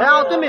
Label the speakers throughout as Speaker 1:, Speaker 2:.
Speaker 1: হ্যাঁ তুমি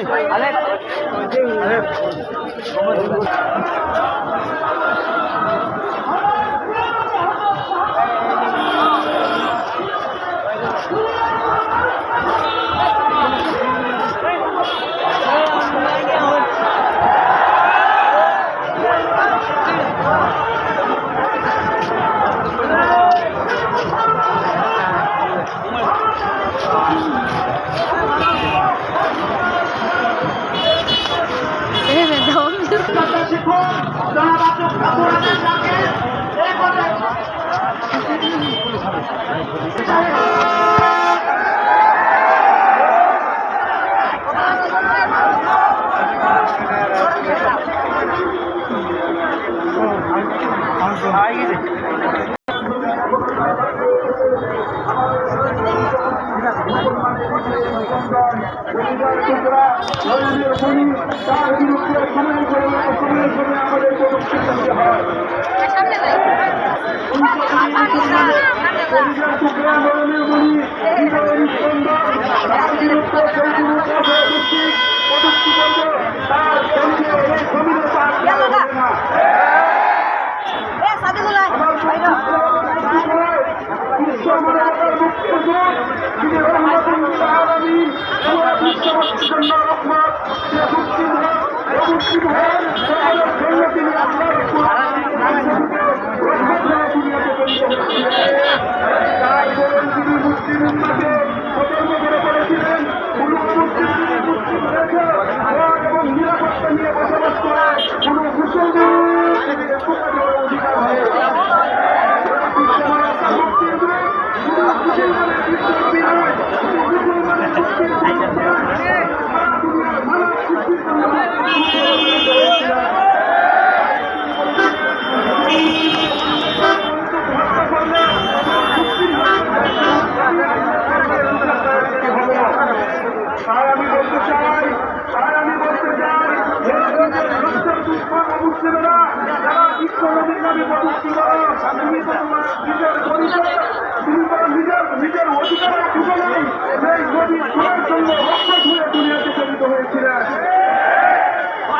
Speaker 2: নিজের অধিকারের তুলনায় সেই নদীর জন্য রক্ত ধুয়ে দুনিয়াতে প্রেরিত হয়েছিলেন।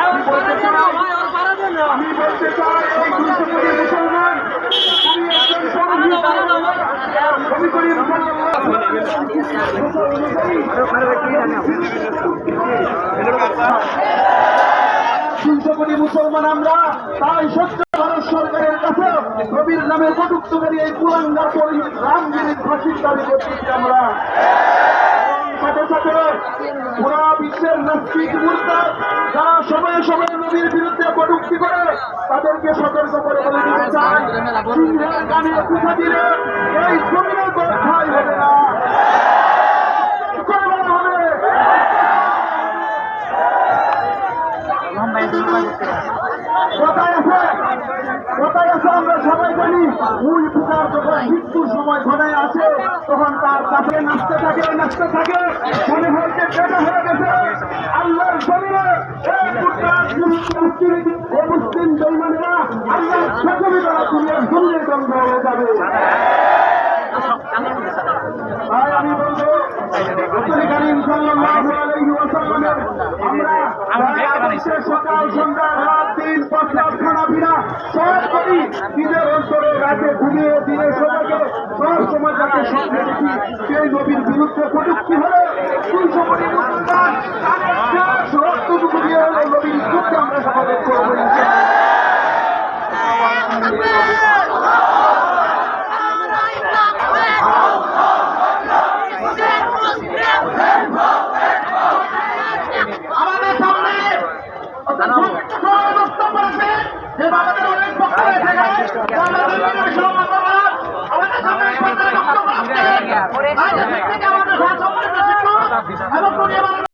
Speaker 2: আমি বলতে চাই এই 200 কোটি মুসলমান মুসলমান আমরা তাই সত্য ভারত সরকারের কাছে নবীর নামে কটুক্তিকারী এই কুলাঙ্গার রামগিরির ফাঁসির দাবি করতেছি আমরা। সাথে সাথে পুরা বিশ্বের নাস্তিক মুরতাদ যারা সময়ে সময়ে নবীর বিরুদ্ধে কটুক্তি করে তাদেরকে সতর্ক করে বলে দিতে চাই, সিংহের কানে কুঠা দিলে এই জমিনে বর্ষাই হবে না। আমরা সবাই জানি মূল পিতার যখন মৃত্যুর সময় ঘনায় আছে তখন তার কাছে নাচতে থাকে মনে হচ্ছে পেটা হয়ে গেছে। আল্লাহর জমিনে মুসলিম বেঈমানেরা আল্লাহর শাসনে তারা দুনিয়ার জমিনে বন্ধ হয়ে যাবে। তাই আমি বলবো সকাল সন্ধ্যা রাত দিন প্রস্তাব খানাপিনা সব করি নিজের অন্তরে রাতে ঘুমিয়ে দিনে সবাইকে সব সময় যাকে সঙ্গে দেখি সেই নবীর বিরুদ্ধে কটূক্তি হলে 200 কোটি মুসলমান রক্তটুকু দিয়ে হলে নবীর যুদ্ধে আমরা সমাবেশ করবো। বক্তব্য আছে যে আমাদের অনেক বক্তব্য আছে।